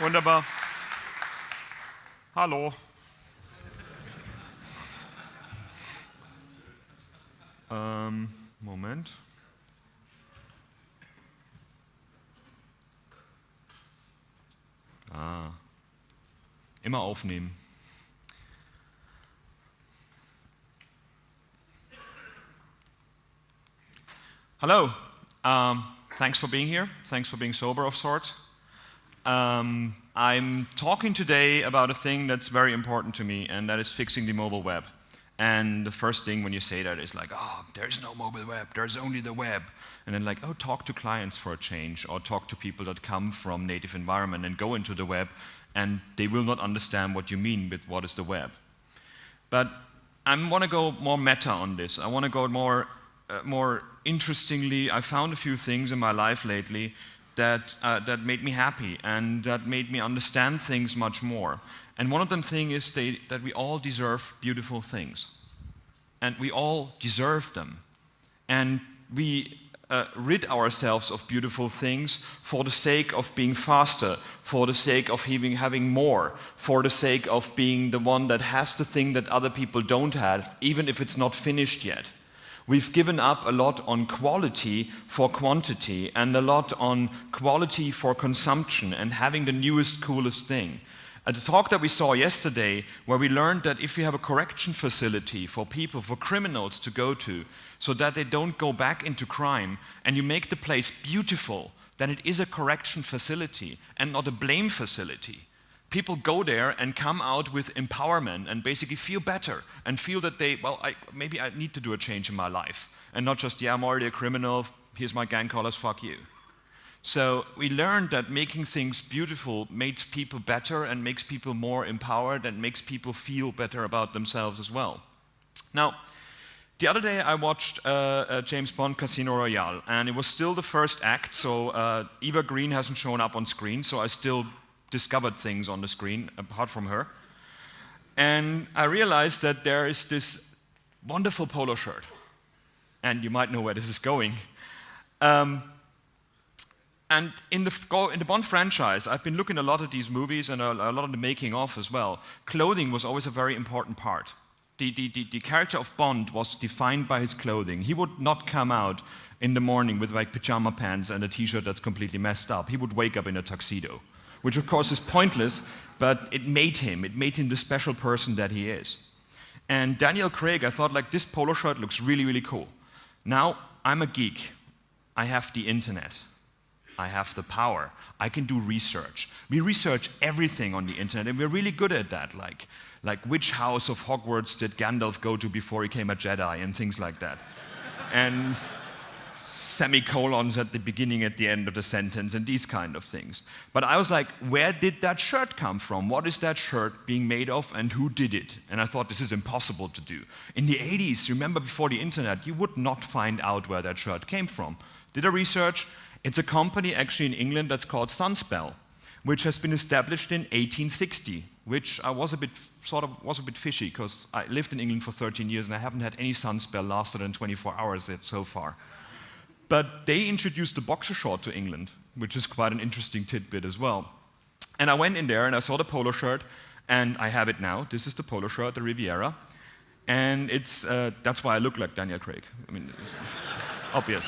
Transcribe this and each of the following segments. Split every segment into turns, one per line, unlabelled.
Wunderbar. Hallo. Moment. Immer aufnehmen. Hello. Thanks for being here. Thanks for being sober of sorts. I'm talking today about a thing that's very important to me, and that is fixing the mobile web. And the first thing when you say that is like, oh, there's no mobile web, there's only the web. And then like, oh, talk to clients for a change, or talk to people that come from native environment and go into the web, and they will not understand what you mean with what is the web. But I want to go more meta on this. I want to go more interestingly. I found a few things in my life lately that made me happy and that made me understand things much more. And one of them thing is that we all deserve beautiful things. And we all deserve them. And we rid ourselves of beautiful things for the sake of being faster, for the sake of having more, for the sake of being the one that has the thing that other people don't have, even if it's not finished yet. We've given up a lot on quality for quantity and a lot on quality for consumption and having the newest, coolest thing. At the talk that we saw yesterday, where we learned that if you have a correction facility for people, for criminals to go to, so that they don't go back into crime, and you make the place beautiful, then it is a correction facility and not a blame facility. People go there and come out with empowerment and basically feel better and feel that maybe I need to do a change in my life. And not just, yeah, I'm already a criminal, here's my gang colors, fuck you. So we learned that making things beautiful makes people better and makes people more empowered and makes people feel better about themselves as well. Now, the other day I watched James Bond Casino Royale, and it was still the first act, so Eva Green hasn't shown up on screen, so I still discovered things on the screen apart from her. And I realized that there is this wonderful polo shirt, and you might know where this is going. And in the Bond franchise, I've been looking a lot at these movies and a lot of the making of as well. Clothing was always a very important part. The character of Bond was defined by his clothing. He would not come out in the morning with like pajama pants and a t-shirt that's completely messed up. He would wake up in a tuxedo, which of course is pointless, but it made him the special person that he is. And Daniel Craig, I thought like, this polo shirt looks really, really cool. Now, I'm a geek. I have the internet. I have the power. I can do research. We research everything on the internet, and we're really good at that, like which house of Hogwarts did Gandalf go to before he became a Jedi, and things like that. And semicolons at the beginning, at the end of the sentence, and these kind of things. But I was like, where did that shirt come from? What is that shirt being made of, and who did it? And I thought, this is impossible to do. In the 80s, remember before the internet, you would not find out where that shirt came from. Did a research. It's a company actually in England that's called Sunspell, which has been established in 1860, which I was a bit fishy, because I lived in England for 13 years and I haven't had any Sunspell lasted than 24 hours so far. But they introduced the boxer short to England, which is quite an interesting tidbit as well. And I went in there and I saw the polo shirt, and I have it now. This is the polo shirt, the Riviera. And that's why I look like Daniel Craig. I mean, it's obvious.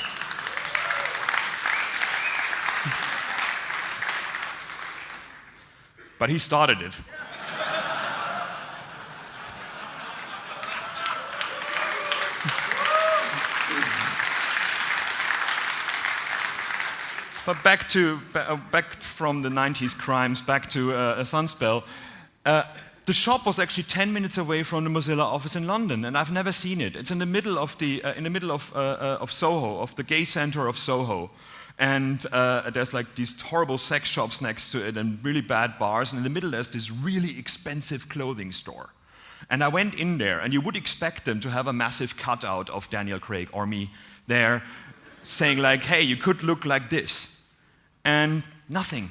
But he started it. But back from the 90s crimes, back to Sunspell. The shop was actually 10 minutes away from the Mozilla office in London, and I've never seen it. It's in the middle of of Soho, of the gay center of Soho. And there's like these horrible sex shops next to it and really bad bars. And in the middle there's this really expensive clothing store. And I went in there, and you would expect them to have a massive cutout of Daniel Craig or me there saying like, hey, you could look like this. And nothing.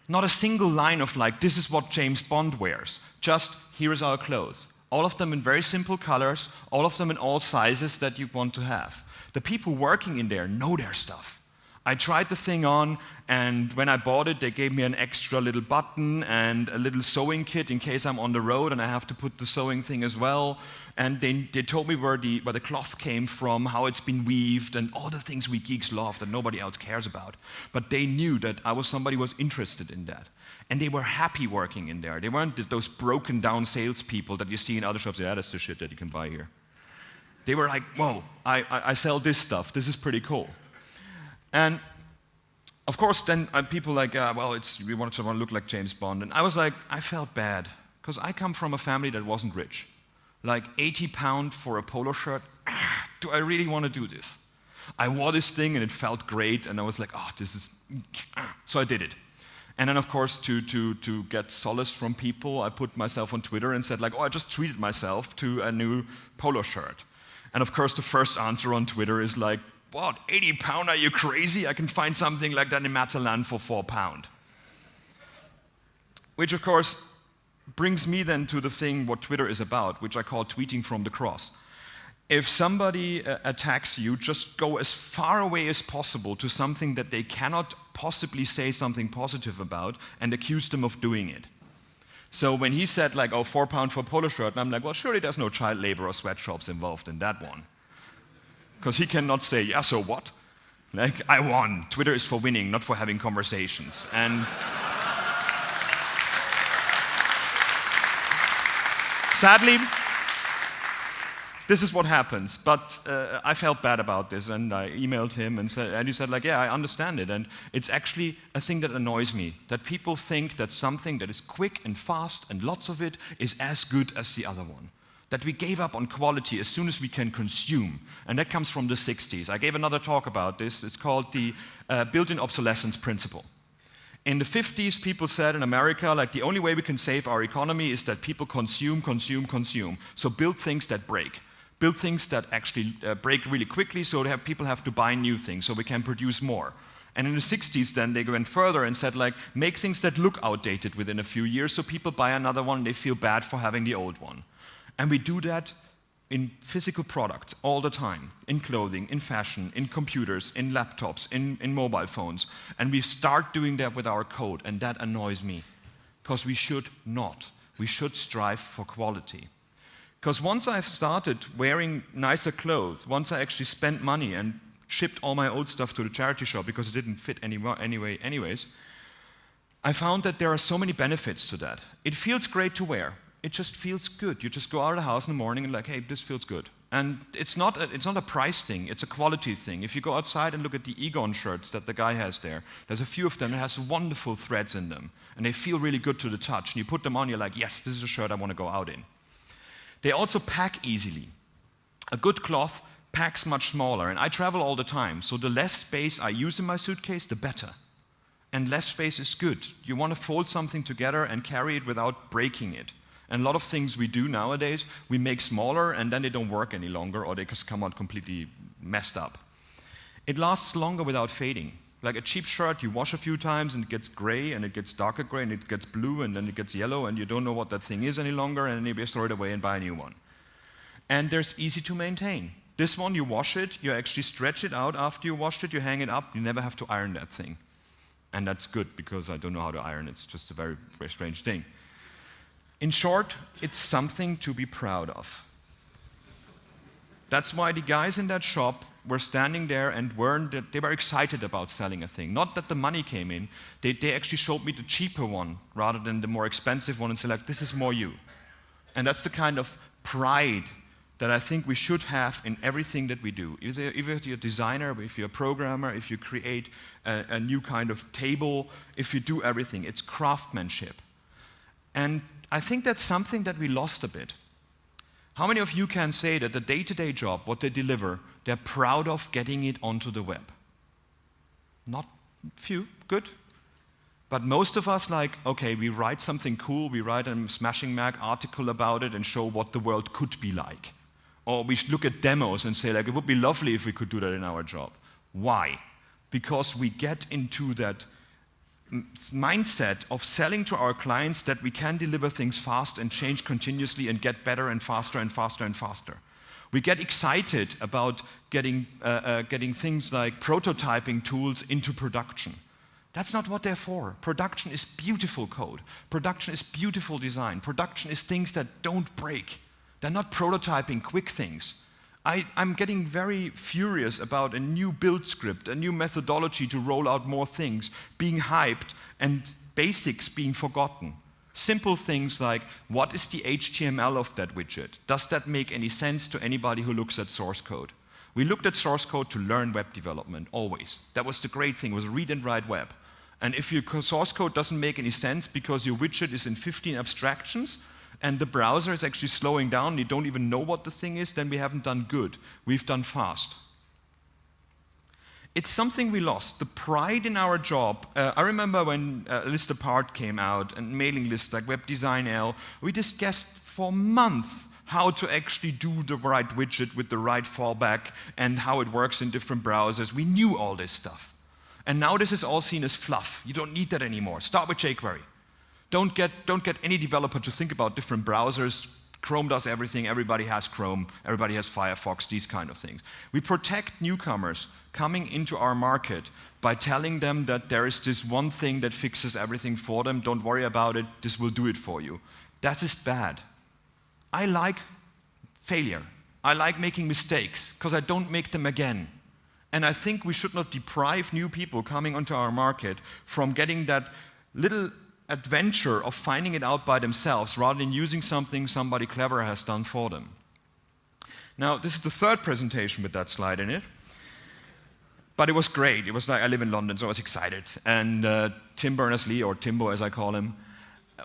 Not a single line of like, this is what James Bond wears. Just, here is our clothes. All of them in very simple colors, all of them in all sizes that you want to have. The people working in there know their stuff. I tried the thing on, and when I bought it, they gave me an extra little button and a little sewing kit in case I'm on the road and I have to put the sewing thing as well. And they told me where the cloth came from, how it's been weaved, and all the things we geeks love that nobody else cares about. But they knew that I was somebody who was interested in that. And they were happy working in there. They weren't those broken down salespeople that you see in other shops. Yeah, that's the shit that you can buy here. They were like, whoa, I sell this stuff. This is pretty cool. And of course, then people like, we want someone to look like James Bond. And I was like, I felt bad, because I come from a family that wasn't rich. Like 80 pounds for a polo shirt, do I really want to do this? I wore this thing and it felt great, and I was like, this is, so I did it. And then of course, to get solace from people, I put myself on Twitter and said like, I just treated myself to a new polo shirt. And of course, the first answer on Twitter is like, what, 80 pounds, are you crazy? I can find something like that in Matalan for £4. Which of course brings me then to the thing what Twitter is about, which I call tweeting from the cross. If somebody attacks you, just go as far away as possible to something that they cannot possibly say something positive about and accuse them of doing it. So when he said like, £4 for a polo shirt, and I'm like, well, surely there's no child labor or sweatshops involved in that one. Because he cannot say, yeah, so what? Like, I won. Twitter is for winning, not for having conversations. And sadly, this is what happens. But I felt bad about this, and I emailed him, and he said, like, yeah, I understand it. And it's actually a thing that annoys me, that people think that something that is quick and fast and lots of it is as good as the other one. That we gave up on quality as soon as we can consume. And that comes from the 60s. I gave another talk about this. It's called the built-in obsolescence principle. In the 50s, people said in America, like, the only way we can save our economy is that people consume. So build things that break. Build things that actually break really quickly, so people have to buy new things so we can produce more. And in the 60s, then they went further and said, like, make things that look outdated within a few years so people buy another one and they feel bad for having the old one. And we do that in physical products all the time, in clothing, in fashion, in computers, in laptops, in mobile phones. And we start doing that with our code, and that annoys me. Because we should not. We should strive for quality. Because once I've started wearing nicer clothes, once I actually spent money and shipped all my old stuff to the charity shop because it didn't fit anyways, I found that there are so many benefits to that. It feels great to wear. It just feels good. You just go out of the house in the morning and like, hey, this feels good. And it's not a price thing, it's a quality thing. If you go outside and look at the Egon shirts that the guy has there's a few of them that has wonderful threads in them. And they feel really good to the touch. And you put them on, you're like, yes, this is a shirt I want to go out in. They also pack easily. A good cloth packs much smaller. And I travel all the time, so the less space I use in my suitcase, the better. And less space is good. You want to fold something together and carry it without breaking it. And a lot of things we do nowadays, we make smaller and then they don't work any longer, or they just come out completely messed up. It lasts longer without fading. Like a cheap shirt, you wash a few times and it gets gray and it gets darker gray and it gets blue and then it gets yellow and you don't know what that thing is any longer, and then you throw it away and buy a new one. And there's easy to maintain. This one, you wash it, you actually stretch it out after you washed it, you hang it up, you never have to iron that thing. And that's good, because I don't know how to iron, it's just a very, very strange thing. In short, it's something to be proud of. That's why the guys in that shop were standing there and they were excited about selling a thing. Not that the money came in, they actually showed me the cheaper one rather than the more expensive one and said, like, this is more you. And that's the kind of pride that I think we should have in everything that we do. If you're a designer, if you're a programmer, if you create a new kind of table, if you do everything, it's craftsmanship. And I think that's something that we lost a bit. How many of you can say that the day-to-day job, what they deliver, they're proud of getting it onto the web? Not few, good. But most of us, like, okay, we write something cool, we write a Smashing Mag article about it and show what the world could be like. Or we look at demos and say, like, it would be lovely if we could do that in our job. Why? Because we get into that mindset of selling to our clients that we can deliver things fast and change continuously and get better and faster and faster and faster. We get excited about getting things like prototyping tools into production. That's not what they're for. Production is beautiful code. Production is beautiful design. Production is things that don't break. They're not prototyping quick things. I'm getting very furious about a new build script, a new methodology to roll out more things, being hyped and basics being forgotten. Simple things like, what is the HTML of that widget? Does that make any sense to anybody who looks at source code? We looked at source code to learn web development, always. That was the great thing, was read and write web. And if your source code doesn't make any sense because your widget is in 15 abstractions, and the browser is actually slowing down, you don't even know what the thing is, then we haven't done good. We've done fast. It's something we lost, the pride in our job. I remember when List Apart came out and mailing lists like Web Design L, we discussed for months how to actually do the right widget with the right fallback and how it works in different browsers. We knew all this stuff. And now this is all seen as fluff. You don't need that anymore. Start with jQuery. Don't get any developer to think about different browsers. Chrome does everything, everybody has Chrome, everybody has Firefox, these kind of things. We protect newcomers coming into our market by telling them that there is this one thing that fixes everything for them, don't worry about it, this will do it for you. That is bad. I like failure. I like making mistakes, because I don't make them again. And I think we should not deprive new people coming onto our market from getting that little adventure of finding it out by themselves rather than using something somebody clever has done for them. Now, this is the third presentation with that slide in it. But it was great. It was like, I live in London, so I was excited. And Tim Berners-Lee, or Timbo as I call him,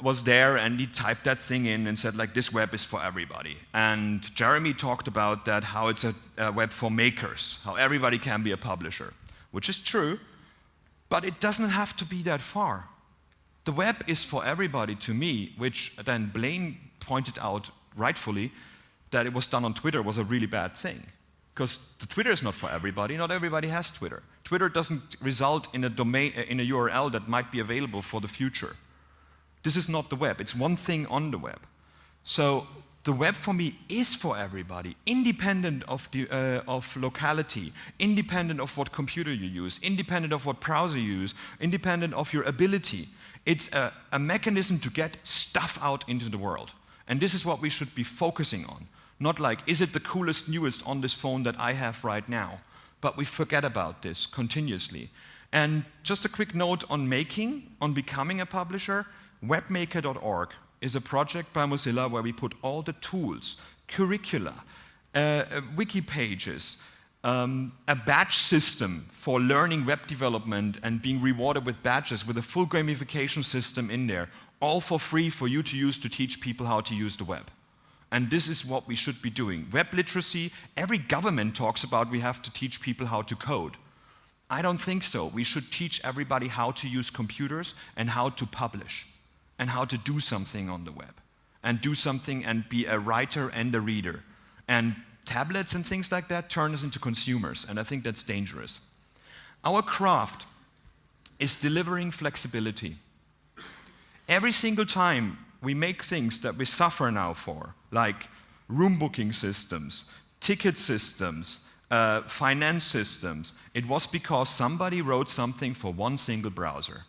was there and he typed that thing in and said, like, this web is for everybody. And Jeremy talked about that, how it's a web for makers, how everybody can be a publisher, which is true, but it doesn't have to be that far. The web is for everybody to me, which then Blaine pointed out rightfully that it was done on Twitter was a really bad thing. Because the Twitter is not for everybody, not everybody has Twitter. Twitter doesn't result in a domain, in a URL that might be available for the future. This is not the web, it's one thing on the web. So the web for me is for everybody, independent of locality, independent of what computer you use, independent of what browser you use, independent of your ability. It's a mechanism to get stuff out into the world. And this is what we should be focusing on. Not like, is it the coolest, newest on this phone that I have right now? But we forget about this continuously. And just a quick note on becoming a publisher. Webmaker.org is a project by Mozilla where we put all the tools, curricula, wiki pages, a badge system for learning web development and being rewarded with badges with a full gamification system in there, all for free for you to use to teach people how to use the web. And this is what we should be doing. Web literacy, every government talks about we have to teach people how to code. I don't think so. We should teach everybody how to use computers and how to publish and how to do something on the web and do something and be a writer and a reader. And tablets and things like that turn us into consumers, and I think that's dangerous. Our craft is delivering flexibility. Every single time we make things that we suffer now for, like room booking systems, ticket systems, finance systems, it was because somebody wrote something for one single browser.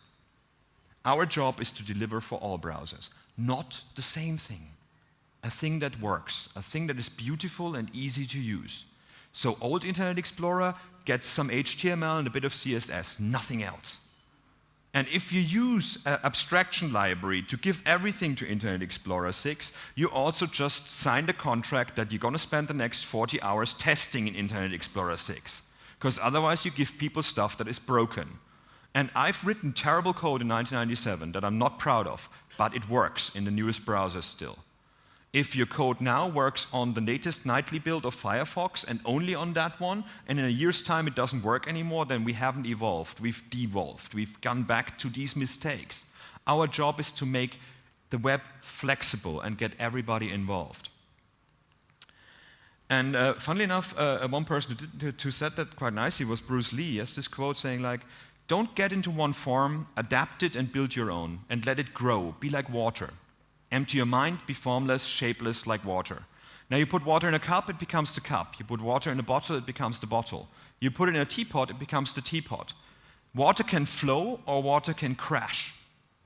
Our job is to deliver for all browsers, not the same thing. A thing that works, a thing that is beautiful and easy to use. So old Internet Explorer gets some HTML and a bit of CSS, nothing else. And if you use an abstraction library to give everything to Internet Explorer 6, you also just signed a contract that you're going to spend the next 40 hours testing in Internet Explorer 6. Because otherwise you give people stuff that is broken. And I've written terrible code in 1997 that I'm not proud of, but it works in the newest browsers still. If your code now works on the latest nightly build of Firefox and only on that one, and in a year's time it doesn't work anymore, then we haven't evolved, we've devolved, we've gone back to these mistakes. Our job is to make the web flexible and get everybody involved. And funnily enough, one person who said that quite nicely was Bruce Lee. He has this quote saying like, Don't get into one form, adapt it and build your own, and let it grow. Be like water. Empty your mind, be formless, shapeless like water. Now you put water in a cup, it becomes the cup. You put water in a bottle, it becomes the bottle. You put it in a teapot, it becomes the teapot. Water can flow or water can crash.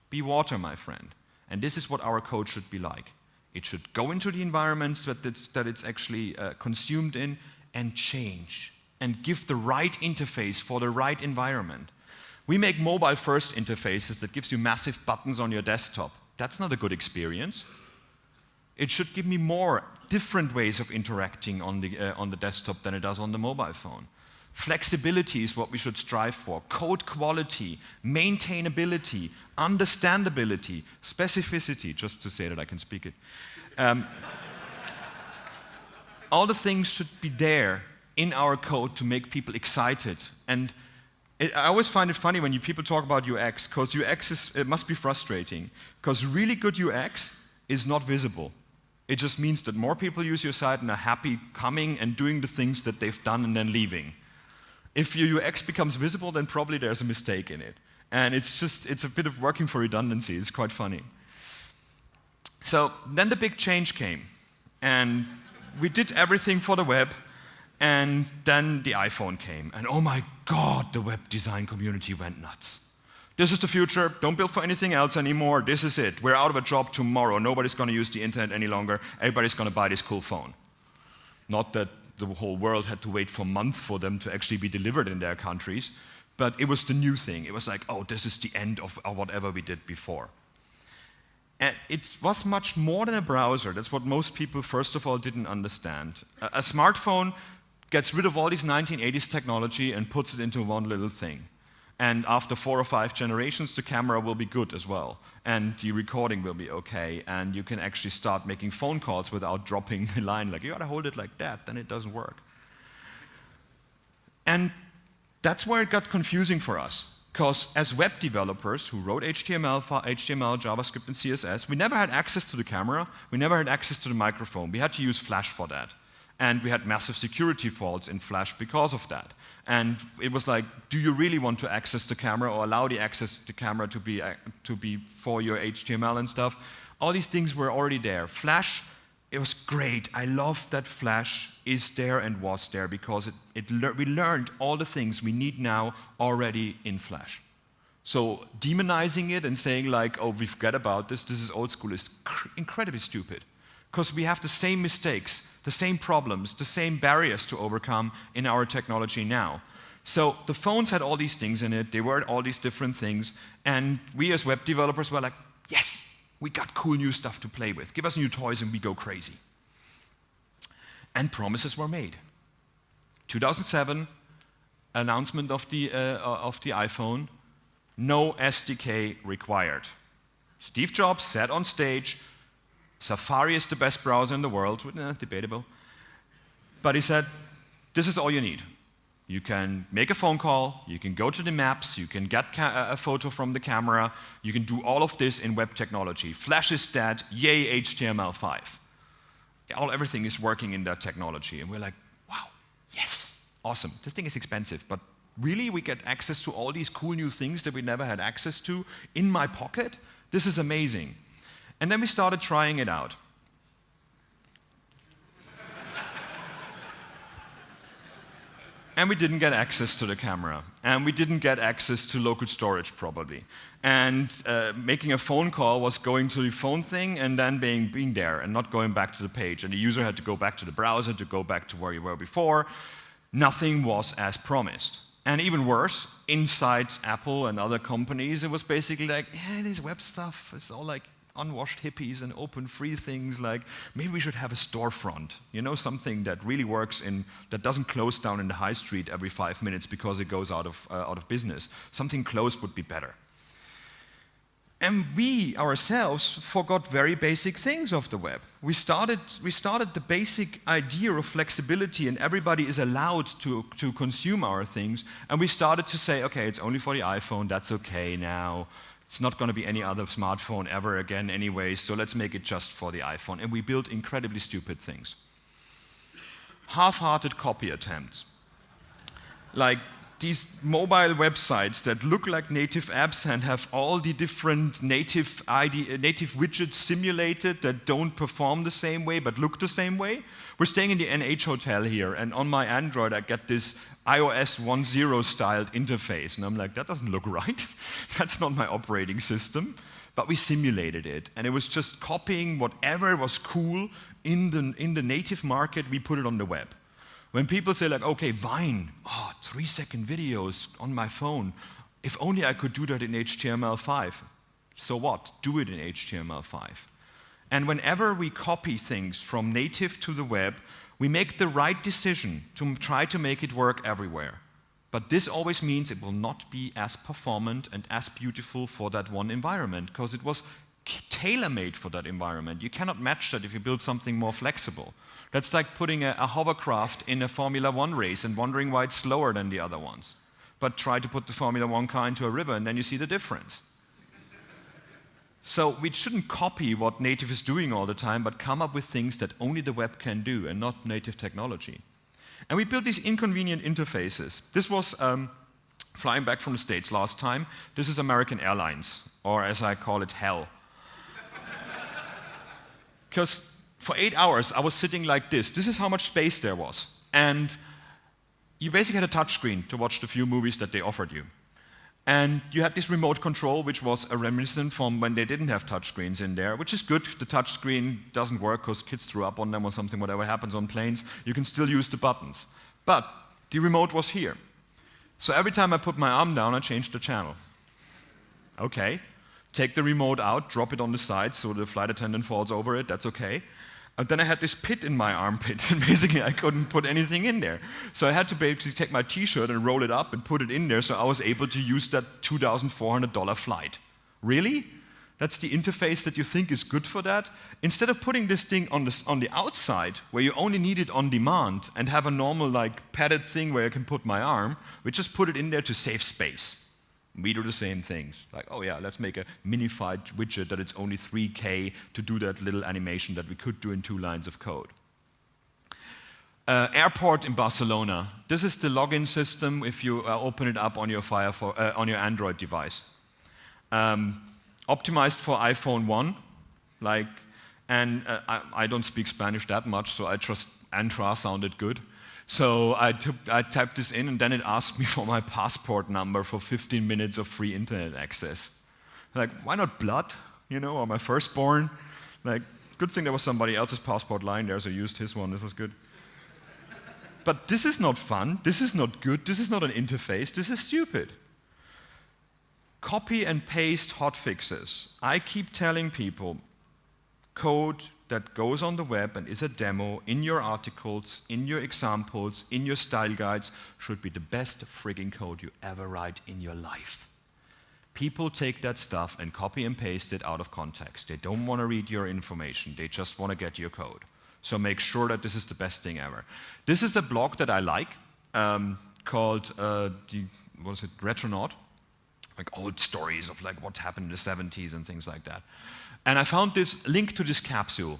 Be water, my friend. And this is what our code should be like. It should go into the environments that it's actually consumed in and change and give the right interface for the right environment. We make mobile-first interfaces that gives you massive buttons on your desktop. That's not a good experience. It should give me more different ways of interacting on the desktop than it does on the mobile phone. Flexibility is what we should strive for. Code quality, maintainability, understandability, specificity, just to say that I can speak it. All the things should be there in our code to make people excited. And I always find it funny when people talk about UX, because UX it must be frustrating, because really good UX is not visible. It just means that more people use your site and are happy coming and doing the things that they've done and then leaving. If your UX becomes visible, then probably there's a mistake in it. And it's a bit of working for redundancy. It's quite funny. So then the big change came. And we did everything for the web. And then the iPhone came. And oh my God, the web design community went nuts. This is the future. Don't build for anything else anymore. This is it. We're out of a job tomorrow. Nobody's going to use the internet any longer. Everybody's going to buy this cool phone. Not that the whole world had to wait for months for them to actually be delivered in their countries, but it was the new thing. It was like, oh, this is the end of whatever we did before. And it was much more than a browser. That's what most people, first of all, didn't understand. A smartphone gets rid of all this 1980s technology and puts it into one little thing. And after 4 or 5 generations, the camera will be good as well. And the recording will be okay. And you can actually start making phone calls without dropping the line. Like, you gotta hold it like that, then it doesn't work. And that's where it got confusing for us. Because as web developers who wrote HTML, JavaScript, and CSS, we never had access to the camera. We never had access to the microphone. We had to use Flash for that. And we had massive security faults in Flash because of that. And it was like, do you really want to access the camera or allow the access to the camera to be for your HTML and stuff? All these things were already there. Flash, it was great. I love that Flash is there and was there because we learned all the things we need now already in Flash. So demonizing it and saying like, oh, we forget about this is old school, is incredibly stupid. Because we have the same mistakes, the same problems, the same barriers to overcome in our technology now. So the phones had all these things in it, they were all these different things, and we as web developers were like, yes, we got cool new stuff to play with. Give us new toys and we go crazy. And promises were made. 2007, announcement of the iPhone, no SDK required. Steve Jobs sat on stage. Safari is the best browser in the world, debatable. But he said, this is all you need. You can make a phone call, you can go to the maps, you can get a photo from the camera, you can do all of this in web technology. Flash is dead, yay HTML5. Everything is working in that technology. And we're like, wow, yes, awesome. This thing is expensive, but really we get access to all these cool new things that we never had access to in my pocket? This is amazing. And then we started trying it out. And we didn't get access to the camera. And we didn't get access to local storage, probably. And making a phone call was going to the phone thing and then being there and not going back to the page. And the user had to go back to the browser to go back to where you were before. Nothing was as promised. And even worse, inside Apple and other companies, it was basically like, yeah, this web stuff is all like unwashed hippies and open free things, like maybe we should have a storefront, something that really works that doesn't close down in the high street every 5 minutes because it goes out of business. Something closed would be better. And we ourselves forgot very basic things of the web. We started the basic idea of flexibility and everybody is allowed to consume our things, and we started to say, okay, it's only for the iPhone, that's okay now. It's not going to be any other smartphone ever again anyway, so let's make it just for the iPhone. And we built incredibly stupid things. Half-hearted copy attempts. Like these mobile websites that look like native apps and have all the different native widgets simulated that don't perform the same way but look the same way. We're staying in the NH hotel here, and on my Android I get this iOS 1.0 styled interface, and I'm like, that doesn't look right. That's not my operating system. But we simulated it, and it was just copying whatever was cool in the native market. We put it on the web. When people say like, okay, Vine, 3-second videos on my phone, if only I could do that in HTML5. So what? Do it in HTML5. And whenever we copy things from native to the web, we make the right decision to try to make it work everywhere. But this always means it will not be as performant and as beautiful for that one environment, because it was tailor-made for that environment. You cannot match that if you build something more flexible. That's like putting a hovercraft in a Formula 1 race and wondering why it's slower than the other ones. But try to put the Formula 1 car into a river and then you see the difference. So we shouldn't copy what native is doing all the time, but come up with things that only the web can do and not native technology. And we built these inconvenient interfaces. This was flying back from the States last time. This is American Airlines, or as I call it, hell. Because for 8 hours, I was sitting like this. This is how much space there was. And you basically had a touch screen to watch the few movies that they offered you. And you had this remote control, which was a reminiscent from when they didn't have touch screens in there, which is good if the touch screen doesn't work because kids threw up on them or something, whatever happens on planes, you can still use the buttons. But the remote was here. So every time I put my arm down, I changed the channel. Okay, take the remote out, drop it on the side so the flight attendant falls over it, that's okay. And then I had this pit in my armpit, and basically I couldn't put anything in there. So I had to basically take my t-shirt and roll it up and put it in there so I was able to use that $2,400 flight. Really? That's the interface that you think is good for that? Instead of putting this thing on the outside, where you only need it on demand, and have a normal like padded thing where I can put my arm, we just put it in there to save space. We do the same things. Like, oh yeah, let's make a minified widget that it's only 3K to do that little animation that we could do in 2 lines of code. Airport in Barcelona. This is the login system if you open it up on your Firefox, on your Android device. Optimized for iPhone 1, I don't speak Spanish that much, so I just Entra sounded good. So I typed this in, and then it asked me for my passport number for 15 minutes of free internet access. Like, why not blood, or my firstborn? Like, good thing there was somebody else's passport lying there, so I used his one, this was good. But this is not fun, this is not good, this is not an interface, this is stupid. Copy and paste hotfixes. I keep telling people, code that goes on the web and is a demo in your articles, in your examples, in your style guides, should be the best frigging code you ever write in your life. People take that stuff and copy and paste it out of context. They don't want to read your information, they just want to get your code. So make sure that this is the best thing ever. This is a blog that I like, called, Retronaut, like old stories of like what happened in the 70s and things like that. And I found this link to this capsule.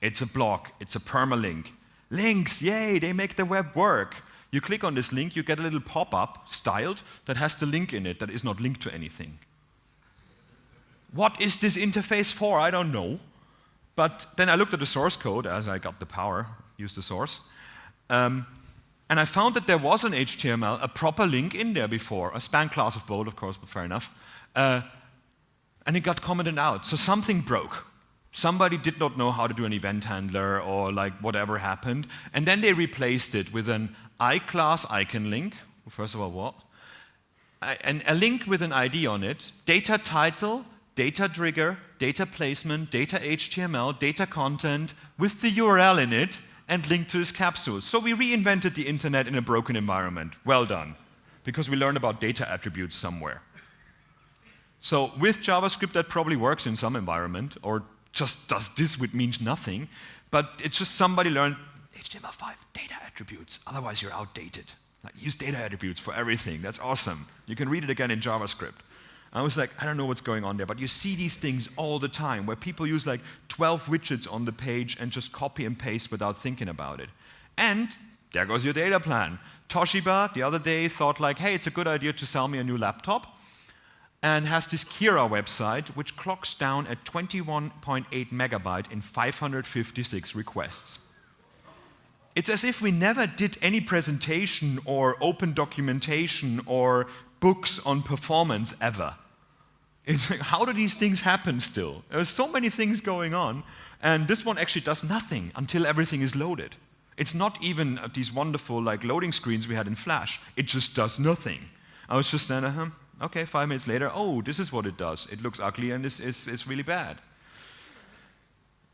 It's a blog, it's a permalink. Links, yay, they make the web work. You click on this link, you get a little pop-up styled that has the link in it that is not linked to anything. What is this interface for? I don't know. But then I looked at the source code as I got the power, used the source. And I found that there was an HTML, a proper link in there before, a span class of bold, of course, but fair enough. And it got commented out. So something broke. Somebody did not know how to do an event handler or like whatever happened. And then they replaced it with an iClass icon link. First of all, what? And a link with an ID on it, data title, data trigger, data placement, data HTML, data content with the URL in it and link to this capsule. So we reinvented the internet in a broken environment. Well done. Because we learned about data attributes somewhere. So with JavaScript, that probably works in some environment, or just does this, which means nothing. But it's just somebody learned HTML5 data attributes. Otherwise, you're outdated. Like, use data attributes for everything. That's awesome. You can read it again in JavaScript. I was like, I don't know what's going on there, but you see these things all the time where people use like 12 widgets on the page and just copy and paste without thinking about it. And There goes your data plan. Toshiba, the other day, thought like, hey, it's a good idea to sell me a new laptop, and has this Kira website, which clocks down at 21.8 megabyte in 556 requests. It's as if we never did any presentation or open documentation or books on performance ever. It's like, how do these things happen still? There's so many things going on, and this one actually does nothing until everything is loaded. It's not even these wonderful like loading screens we had in Flash. It just does nothing. I was just then, okay, 5 minutes later, oh, this is what it does. It looks ugly and it's really bad.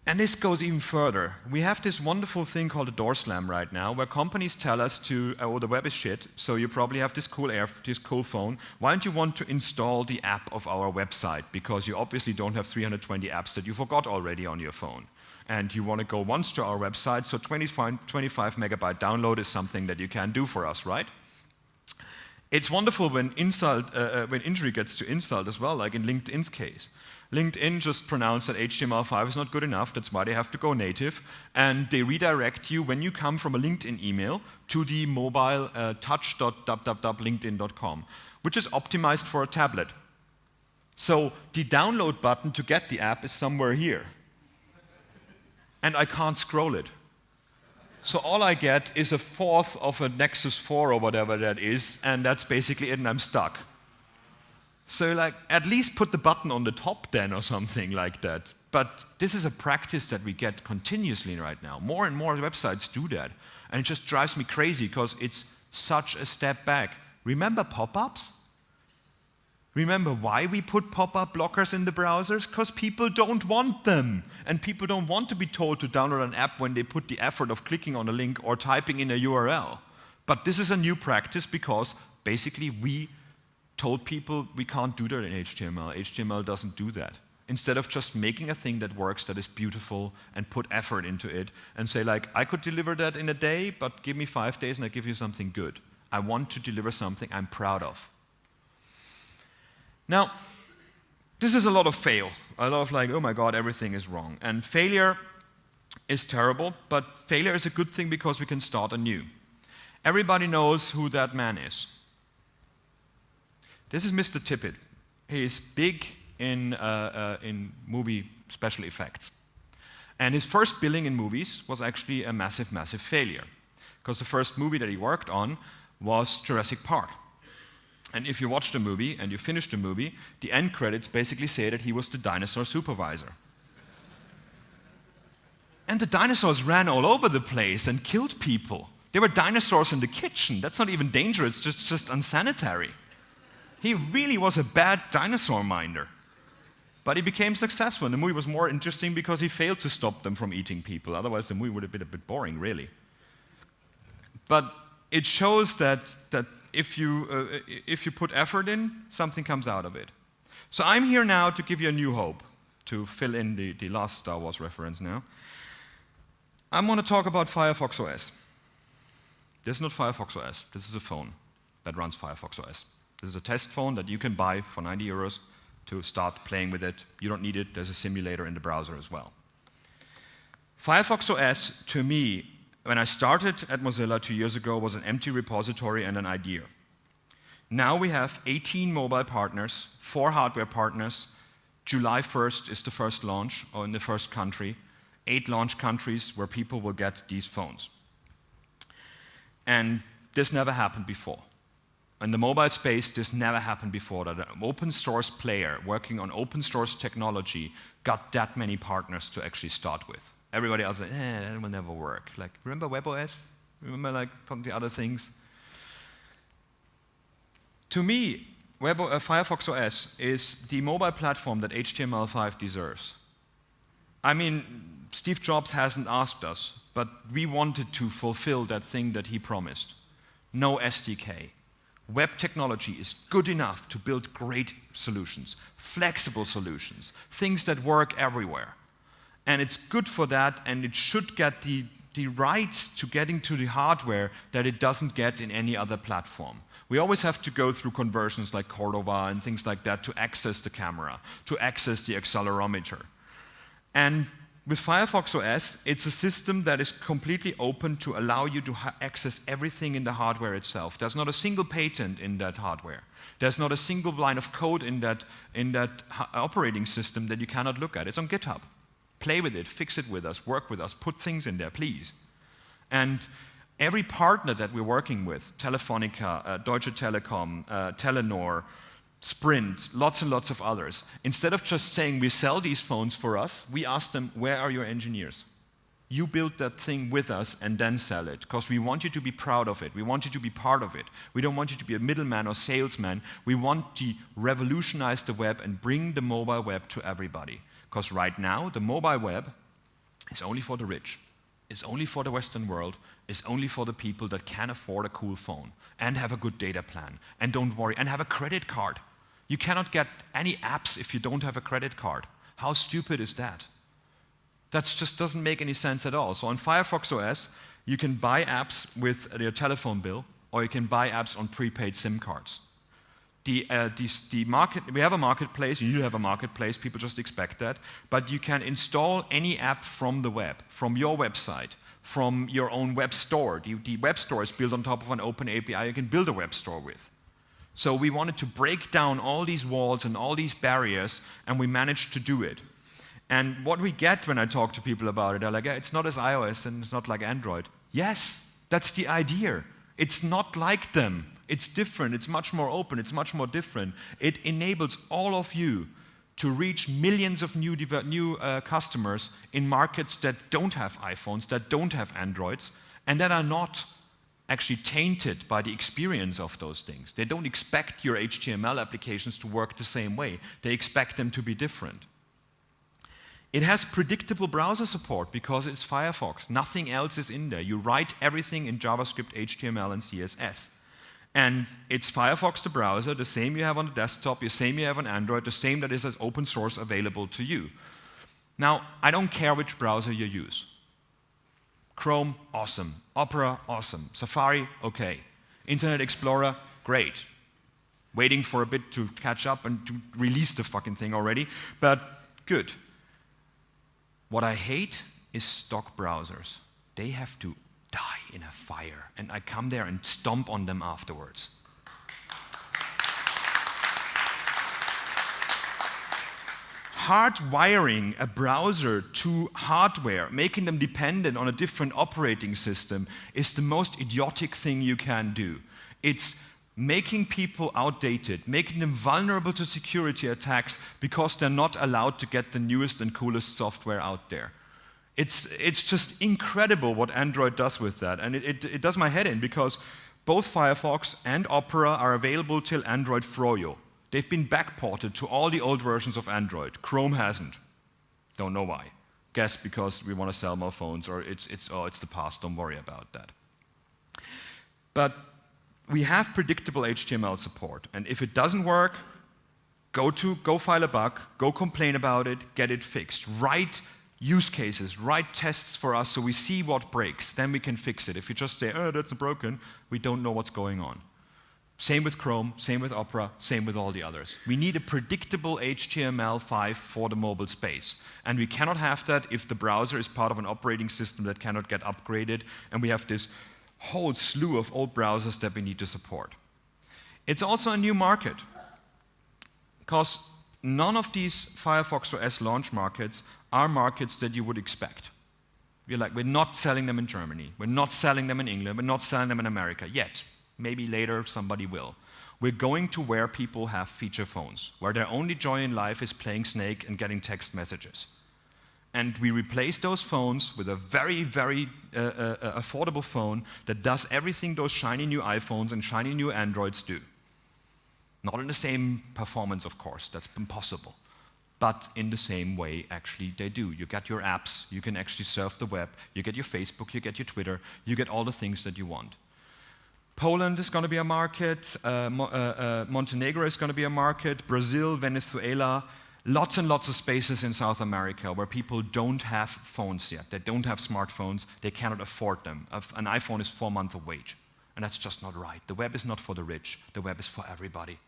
And this goes even further. We have this wonderful thing called a door slam right now, where companies tell us to, oh, the web is shit, so you probably have this cool phone. Why don't you want to install the app of our website? Because you obviously don't have 320 apps that you forgot already on your phone. And you want to go once to our website, so 25 megabyte download is something that you can do for us, right? It's wonderful when injury gets to insult as well, like in LinkedIn's case. LinkedIn just pronounced that HTML5 is not good enough, that's why they have to go native, and they redirect you when you come from a LinkedIn email to the mobile touch.linkedin.com, which is optimized for a tablet. So the download button to get the app is somewhere here. And I can't scroll it. So all I get is a fourth of a Nexus 4 or whatever that is, and that's basically it, and I'm stuck. So like, at least put the button on the top then or something like that. But this is a practice that we get continuously right now. More and more websites do that. And it just drives me crazy because it's such a step back. Remember pop-ups? Remember why we put pop-up blockers in the browsers? Because people don't want them. And people don't want to be told to download an app when they put the effort of clicking on a link or typing in a URL. But this is a new practice because basically we told people we can't do that in HTML. HTML doesn't do that. Instead of just making a thing that works, that is beautiful, and put effort into it, and say like, I could deliver that in a day, but give me 5 days and I give you something good. I want to deliver something I'm proud of. Now, this is a lot of fail. A lot of like, oh my God, everything is wrong. And failure is terrible, but failure is a good thing because we can start anew. Everybody knows who that man is. This is Mr. Tippett. He is big in movie special effects. And his first billing in movies was actually a massive, massive failure. Because the first movie that he worked on was Jurassic Park. And if you watch the movie and you finish the movie, the end credits basically say that he was the dinosaur supervisor. And the dinosaurs ran all over the place and killed people. There were dinosaurs in the kitchen. That's not even dangerous, just unsanitary. He really was a bad dinosaur minder. But he became successful, and the movie was more interesting because he failed to stop them from eating people. Otherwise, the movie would have been a bit boring, really. But it shows that if you put effort in, something comes out of it. So I'm here now to give you a new hope, to fill in the last Star Wars reference now. I'm going to talk about Firefox OS. This is not Firefox OS. This is a phone that runs Firefox OS. This is a test phone that you can buy for 90 euros to start playing with it. You don't need it. There's a simulator in the browser as well. Firefox OS, to me, when I started at Mozilla 2 years ago, was an empty repository and an idea. Now we have 18 mobile partners, 4 hardware partners. July 1st is the first launch, or in the first country. 8 launch countries where people will get these phones. And this never happened before. In the mobile space, this never happened before, that an open source player working on open source technology got that many partners to actually start with. Everybody else said, that will never work. Like, remember WebOS? Remember like some of the other things? To me, Firefox OS is the mobile platform that HTML5 deserves. I mean, Steve Jobs hasn't asked us, but we wanted to fulfill that thing that he promised. No SDK. Web technology is good enough to build great solutions, flexible solutions, things that work everywhere. And it's good for that, and it should get the rights to getting to the hardware that it doesn't get in any other platform. We always have to go through conversions like Cordova and things like that to access the camera, to access the accelerometer. And with Firefox OS, it's a system that is completely open to allow you to access everything in the hardware itself. There's not a single patent in that hardware. There's not a single line of code in that operating system that you cannot look at. It's on GitHub. Play with it, fix it with us, work with us, put things in there, please. And every partner that we're working with, Telefonica, Deutsche Telekom, Telenor, Sprint, lots and lots of others, instead of just saying we sell these phones for us, we ask them, where are your engineers? You build that thing with us and then sell it, because we want you to be proud of it. We want you to be part of it. We don't want you to be a middleman or salesman. We want to revolutionize the web and bring the mobile web to everybody. Because right now, the mobile web is only for the rich, is only for the Western world, is only for the people that can afford a cool phone and have a good data plan and don't worry, and have a credit card. You cannot get any apps if you don't have a credit card. How stupid is that? That just doesn't make any sense at all. So on Firefox OS, you can buy apps with your telephone bill, or you can buy apps on prepaid SIM cards. We have a marketplace, you have a marketplace, people just expect that, but you can install any app from the web, from your website, from your own web store. The web store is built on top of an open API you can build a web store with. So we wanted to break down all these walls and all these barriers, and we managed to do it. And what we get when I talk to people about it, they're like, yeah, it's not as iOS and it's not like Android. Yes, that's the idea. It's not like them. It's different, it's much more open, it's much more different. It enables all of you to reach millions of new customers in markets that don't have iPhones, that don't have Androids, and that are not actually tainted by the experience of those things. They don't expect your HTML applications to work the same way. They expect them to be different. It has predictable browser support because it's Firefox. Nothing else is in there. You write everything in JavaScript, HTML, and CSS. And it's Firefox, the browser, the same you have on the desktop, the same you have on Android, the same that is as open source available to you. Now, I don't care which browser you use. Chrome, awesome. Opera, awesome. Safari, okay. Internet Explorer, great. Waiting for a bit to catch up and to release the fucking thing already, but good. What I hate is stock browsers. They have to die in a fire, and I come there and stomp on them afterwards. Hardwiring a browser to hardware, making them dependent on a different operating system, is the most idiotic thing you can do. It's making people outdated, making them vulnerable to security attacks because they're not allowed to get the newest and coolest software out there. It's just incredible what Android does with that, and it does my head in, because both Firefox and Opera are available till Android Froyo. They've been backported to all the old versions of Android. Chrome hasn't. Don't know why. Guess because we want to sell more phones, or it's the past, don't worry about that. But we have predictable HTML support, and if it doesn't work, go file a bug, go complain about it, get it fixed. Write use cases, write tests for us so we see what breaks, then we can fix it. If you just say, oh, that's broken, we don't know what's going on. Same with Chrome, same with Opera, same with all the others. We need a predictable HTML5 for the mobile space. And we cannot have that if the browser is part of an operating system that cannot get upgraded, and we have this whole slew of old browsers that we need to support. It's also a new market, because none of these Firefox OS launch markets are markets that you would expect. We're not selling them in Germany, we're not selling them in England, we're not selling them in America yet. Maybe later somebody will. We're going to where people have feature phones, where their only joy in life is playing Snake and getting text messages. And we replace those phones with a very, very affordable phone that does everything those shiny new iPhones and shiny new Androids do. Not in the same performance, of course, that's impossible. But in the same way, actually, they do. You get your apps, you can actually surf the web, you get your Facebook, you get your Twitter, you get all the things that you want. Poland is going to be a market, Montenegro is going to be a market, Brazil, Venezuela, lots and lots of spaces in South America where people don't have phones yet. They don't have smartphones, they cannot afford them. An iPhone is 4 months of wage, and that's just not right. The web is not for the rich, the web is for everybody.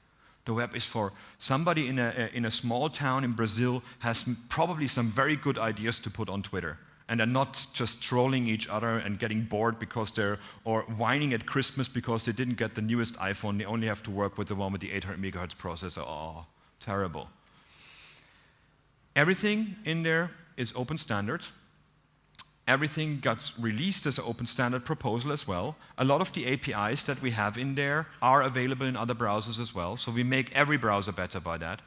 The web is for somebody in a small town in Brazil has probably some very good ideas to put on Twitter. And they're not just trolling each other and getting bored or whining at Christmas because they didn't get the newest iPhone. They only have to work with the one with the 800 megahertz processor. Oh, terrible. Everything in there is open standard. Everything got released as an open standard proposal as well. A lot of the APIs that we have in there are available in other browsers as well. So we make every browser better by that.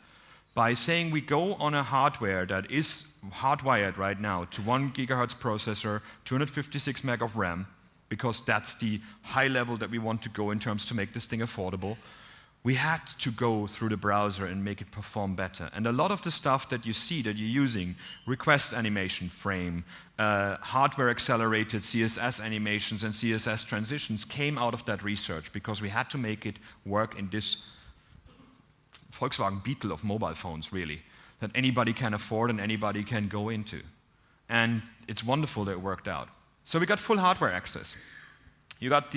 By saying we go on a hardware that is hardwired right now to 1 gigahertz processor, 256 meg of RAM, because that's the high level that we want to go in terms to make this thing affordable, we had to go through the browser and make it perform better. And a lot of the stuff that you see that you're using, request animation frame, hardware accelerated CSS animations and CSS transitions came out of that research because we had to make it work in this Volkswagen Beetle of mobile phones, really, that anybody can afford and anybody can go into. And it's wonderful that it worked out. So we got full hardware access. You got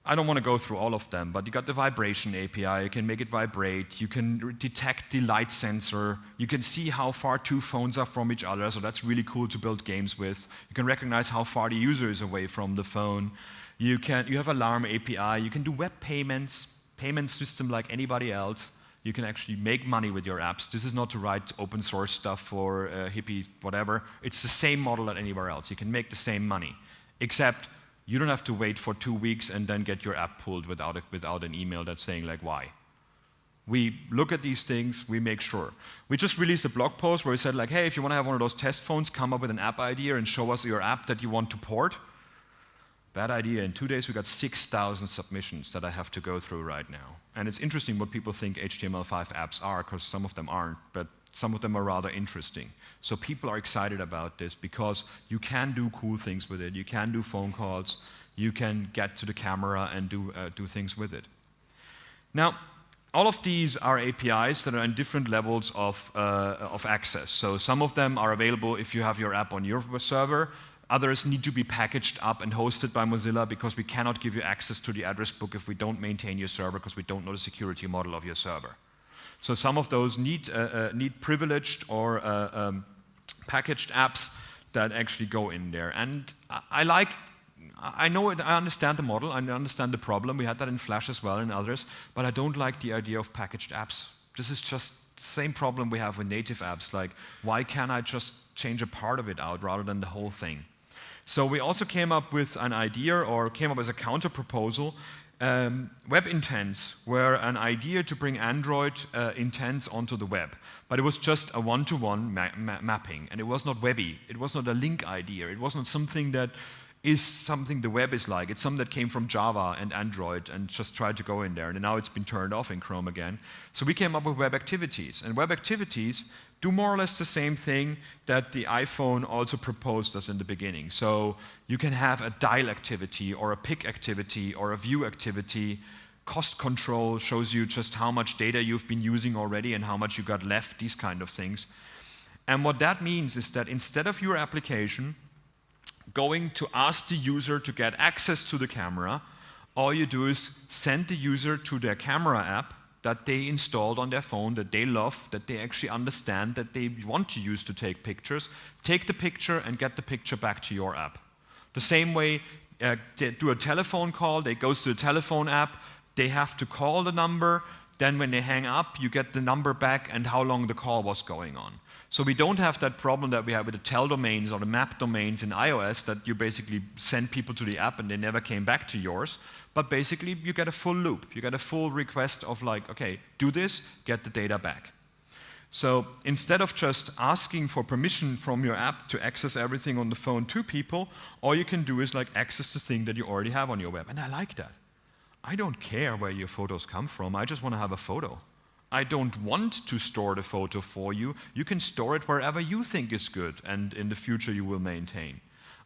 I don't want to go through all of them, but you got the vibration API, you can make it vibrate, you can detect the light sensor, you can see how far two phones are from each other, so that's really cool to build games with. You can recognize how far the user is away from the phone. You have alarm API, you can do web payments, payment system like anybody else. You can actually make money with your apps. This is not to write open source stuff for hippie whatever. It's the same model as anywhere else. You can make the same money, except you don't have to wait for 2 weeks and then get your app pulled without an email that's saying like why. We look at these things, we make sure. We just released a blog post where we said like, hey, if you want to have one of those test phones, come up with an app idea and show us your app that you want to port. Bad idea. In 2 days, we got 6,000 submissions that I have to go through right now. And it's interesting what people think HTML5 apps are, because some of them aren't, but some of them are rather interesting. So people are excited about this because you can do cool things with it. You can do phone calls. You can get to the camera and do things with it. Now, all of these are APIs that are in different levels of access. So some of them are available if you have your app on your server. Others need to be packaged up and hosted by Mozilla because we cannot give you access to the address book if we don't maintain your server because we don't know the security model of your server. So some of those need privileged or packaged apps that actually go in there. And I know it, I understand the model, I understand the problem. We had that in Flash as well and others, but I don't like the idea of packaged apps. This is just the same problem we have with native apps. Like, why can't I just change a part of it out rather than the whole thing? So we also came up with an idea, or came up as a counter proposal. Web intents were an idea to bring Android intents onto the web. But it was just a one-to-one mapping, and it was not webby. It was not a link idea. It wasn't something that is something the web is like. It's something that came from Java and Android and just tried to go in there, and now it's been turned off in Chrome again. So we came up with web activities, and web activities do more or less the same thing that the iPhone also proposed us in the beginning. So you can have a dial activity or a pick activity or a view activity. Cost control shows you just how much data you've been using already and how much you got left, these kind of things. And what that means is that instead of your application going to ask the user to get access to the camera, all you do is send the user to their camera app that they installed on their phone, that they love, that they actually understand, that they want to use to take pictures. Take the picture and get the picture back to your app. The same way, they do a telephone call, they go to the telephone app, they have to call the number, then when they hang up, you get the number back and how long the call was going on. So we don't have that problem that we have with the tel domains or the map domains in iOS, that you basically send people to the app and they never came back to yours. But basically, you get a full loop. You get a full request of like, okay, do this, get the data back. So instead of just asking for permission from your app to access everything on the phone to people, all you can do is like access the thing that you already have on your web. And I like that. I don't care where your photos come from. I just want to have a photo. I don't want to store the photo for you. You can store it wherever you think is good, and in the future you will maintain.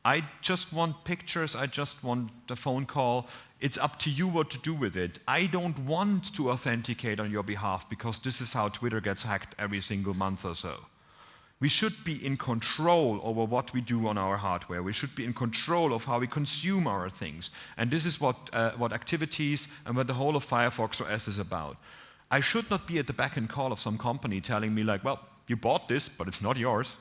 I just want pictures. I just want the phone call. It's up to you what to do with it. I don't want to authenticate on your behalf because this is how Twitter gets hacked every single month or so. We should be in control over what we do on our hardware. We should be in control of how we consume our things. And this is what activities and what the whole of Firefox OS is about. I should not be at the back end call of some company telling me like, well, you bought this, but it's not yours.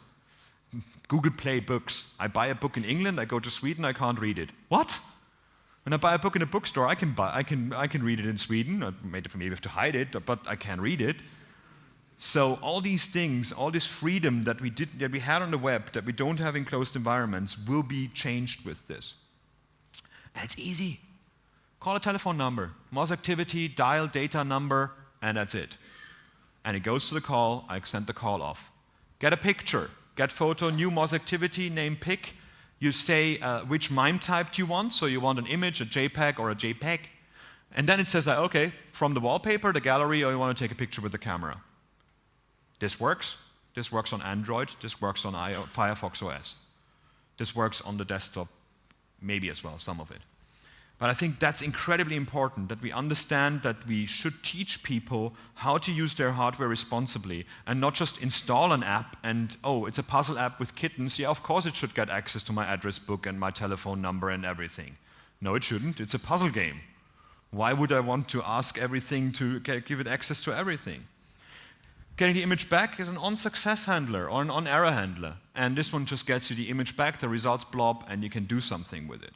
Google Play books. I buy a book in England, I go to Sweden, I can't read it. What? When I buy a book in a bookstore, I can read it in Sweden. Maybe have to hide it, but I can read it. So all these things, all this freedom that we had on the web, that we don't have in closed environments, will be changed with this. And it's easy. Call a telephone number, Moz activity, dial data number, and that's it. And it goes to the call, I send the call off. Get a picture, get photo, new Moz activity, name pic. You say which MIME type do you want, so you want an image, a JPEG or a JPEG. And then it says, okay, from the wallpaper, the gallery, or you want to take a picture with the camera. This works. This works on Android. This works on Firefox OS. This works on the desktop, maybe as well, some of it. But I think that's incredibly important, that we understand that we should teach people how to use their hardware responsibly and not just install an app and, oh, it's a puzzle app with kittens. Yeah, of course it should get access to my address book and my telephone number and everything. No, it shouldn't. It's a puzzle game. Why would I want to ask everything to give it access to everything? Getting the image back is an on-success handler or an on-error handler. And this one just gets you the image back, the results blob, and you can do something with it.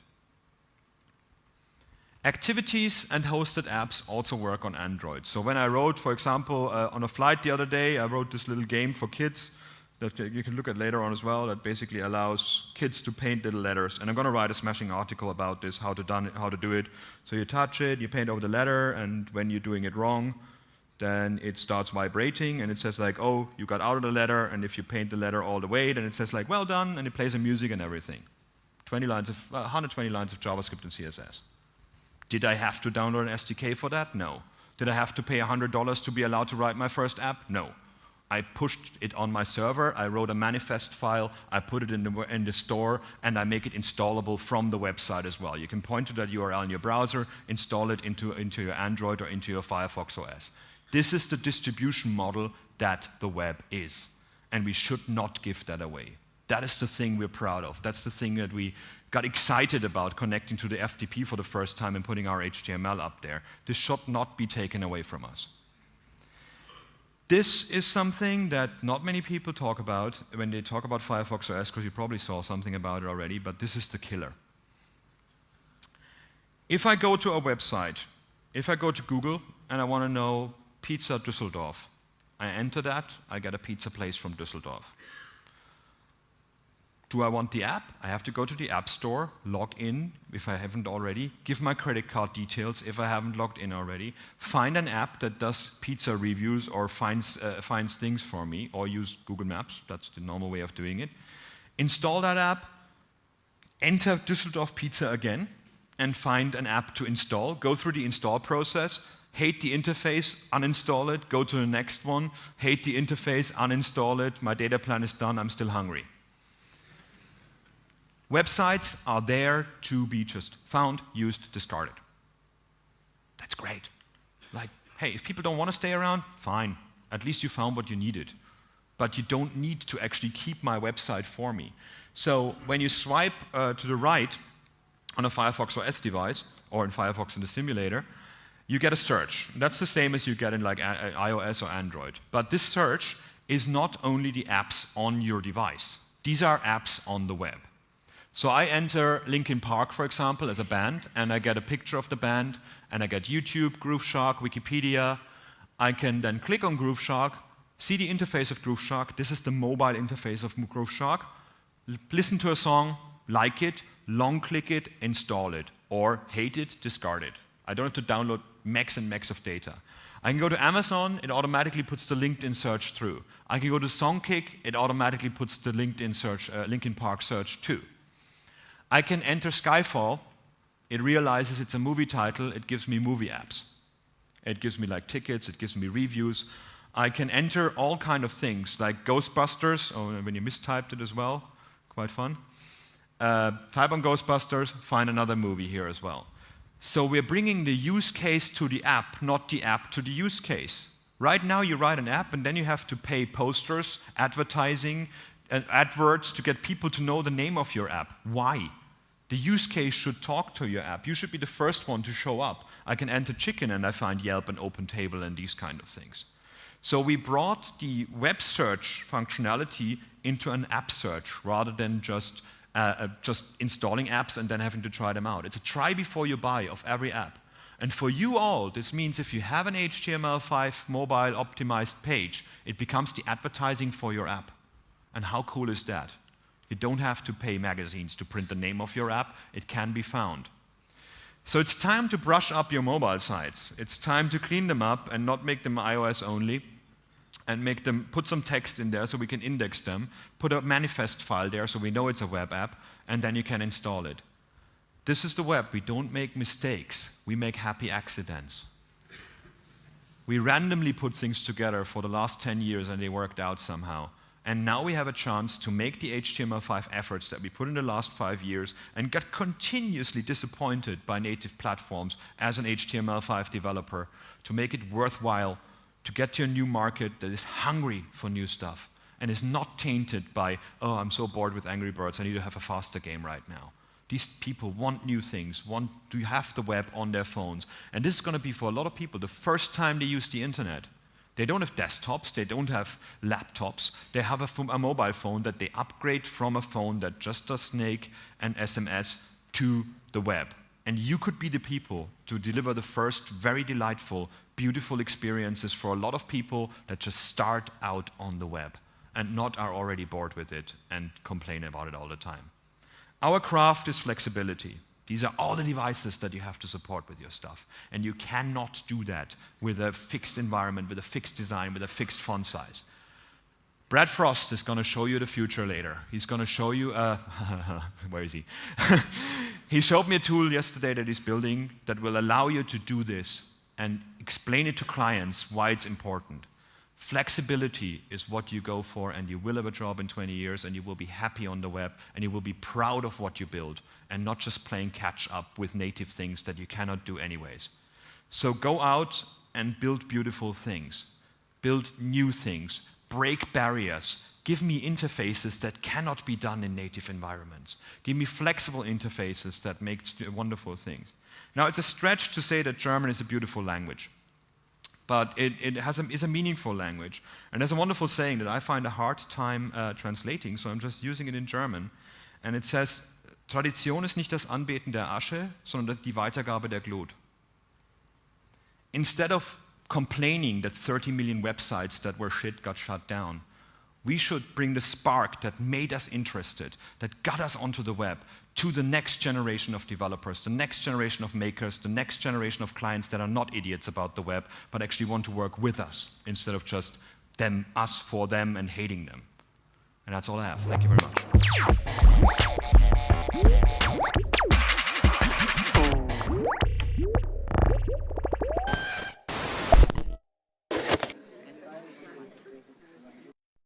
Activities and hosted apps also work on Android. So when I wrote, for example, on a flight the other day, I wrote this little game for kids that you can look at later on as well, that basically allows kids to paint little letters. And I'm going to write a smashing article about this, how to do it. So you touch it, you paint over the letter, and when you're doing it wrong, then it starts vibrating, and it says like, oh, you got out of the letter, and if you paint the letter all the way, then it says like, well done, and it plays the music and everything. 120 lines of JavaScript and CSS. Did I have to download an SDK for that? No. Did I have to pay $100 to be allowed to write my first app? No. I pushed it on my server, I wrote a manifest file, I put it in the store, and I make it installable from the website as well. You can point to that URL in your browser, install it into your Android or into your Firefox OS. This is the distribution model that the web is, and we should not give that away. That is the thing we're proud of. That's the thing that we got excited about, connecting to the FTP for the first time and putting our HTML up there. This should not be taken away from us. This is something that not many people talk about when they talk about Firefox OS, because you probably saw something about it already, but this is the killer. If I go to a website, if I go to Google and I want to know Pizza Düsseldorf, I enter that, I get a pizza place from Düsseldorf. Do I want the app? I have to go to the App Store, log in if I haven't already, give my credit card details if I haven't logged in already, find an app that does pizza reviews or finds things for me, or use Google Maps, that's the normal way of doing it. Install that app, enter Düsseldorf Pizza again, and find an app to install, go through the install process, hate the interface, uninstall it, go to the next one, hate the interface, uninstall it, my data plan is done, I'm still hungry. Websites are there to be just found, used, discarded. That's great. Like, hey, if people don't want to stay around, fine. At least you found what you needed. But you don't need to actually keep my website for me. So when you swipe to the right on a Firefox OS device, or in Firefox in the simulator, you get a search. That's the same as you get in like iOS or Android. But this search is not only the apps on your device. These are apps on the web. So I enter Linkin Park, for example, as a band, and I get a picture of the band, and I get YouTube, Grooveshark, Wikipedia. I can then click on Grooveshark, see the interface of Grooveshark. This is the mobile interface of Grooveshark. Listen to a song, like it, long click it, install it, or hate it, discard it. I don't have to download megs and megs of data. I can go to Amazon, it automatically puts the LinkedIn search through. I can go to Songkick, it automatically puts the Linkin Park search too. I can enter Skyfall, it realizes it's a movie title, it gives me movie apps. It gives me like tickets, it gives me reviews. I can enter all kind of things, like Ghostbusters, or when you mistyped it as well, quite fun. Type on Ghostbusters, find another movie here as well. So we're bringing the use case to the app, not the app to the use case. Right now you write an app and then you have to pay posters, advertising, and AdWords to get people to know the name of your app. Why? The use case should talk to your app. You should be the first one to show up. I can enter chicken and I find Yelp and OpenTable and these kind of things. So we brought the web search functionality into an app search rather than just installing apps and then having to try them out. It's a try before you buy of every app. And for you all, this means if you have an HTML5 mobile optimized page, it becomes the advertising for your app. And how cool is that? You don't have to pay magazines to print the name of your app. It can be found. So it's time to brush up your mobile sites. It's time to clean them up and not make them iOS only, and make them, put some text in there so we can index them, put a manifest file there so we know it's a web app, and then you can install it. This is the web. We don't make mistakes. We make happy accidents. We randomly put things together for the last 10 years and they worked out somehow. And now we have a chance to make the HTML5 efforts that we put in the last 5 years and got continuously disappointed by native platforms as an HTML5 developer to make it worthwhile to get to a new market that is hungry for new stuff and is not tainted by, oh, I'm so bored with Angry Birds, I need to have a faster game right now. These people want new things, want to have the web on their phones. And this is going to be, for a lot of people, the first time they use the internet. They don't have desktops, they don't have laptops, they have a mobile phone that they upgrade from a phone that just does Snake and SMS to the web. And you could be the people to deliver the first very delightful, beautiful experiences for a lot of people that just start out on the web and not are already bored with it and complain about it all the time. Our craft is flexibility. These are all the devices that you have to support with your stuff. And you cannot do that with a fixed environment, with a fixed design, with a fixed font size. Brad Frost is going to show you the future later. He's going to show you, where is he? He showed me a tool yesterday that he's building that will allow you to do this and explain it to clients why it's important. Flexibility is what you go for, and you will have a job in 20 years, and you will be happy on the web, and you will be proud of what you build, and not just playing catch up with native things that you cannot do anyways. So go out and build beautiful things. Build new things. Break barriers. Give me interfaces that cannot be done in native environments. Give me flexible interfaces that make wonderful things. Now, it's a stretch to say that German is a beautiful language. But it is a meaningful language. And there's a wonderful saying that I find a hard time translating, so I'm just using it in German. And it says, Tradition ist nicht das Anbeten der Asche, sondern die Weitergabe der Glut. Instead of complaining that 30 million websites that were shit got shut down, we should bring the spark that made us interested, that got us onto the web, to the next generation of developers, the next generation of makers, the next generation of clients that are not idiots about the web, but actually want to work with us instead of just them, us for them, and hating them. And that's all I have. Thank you very much.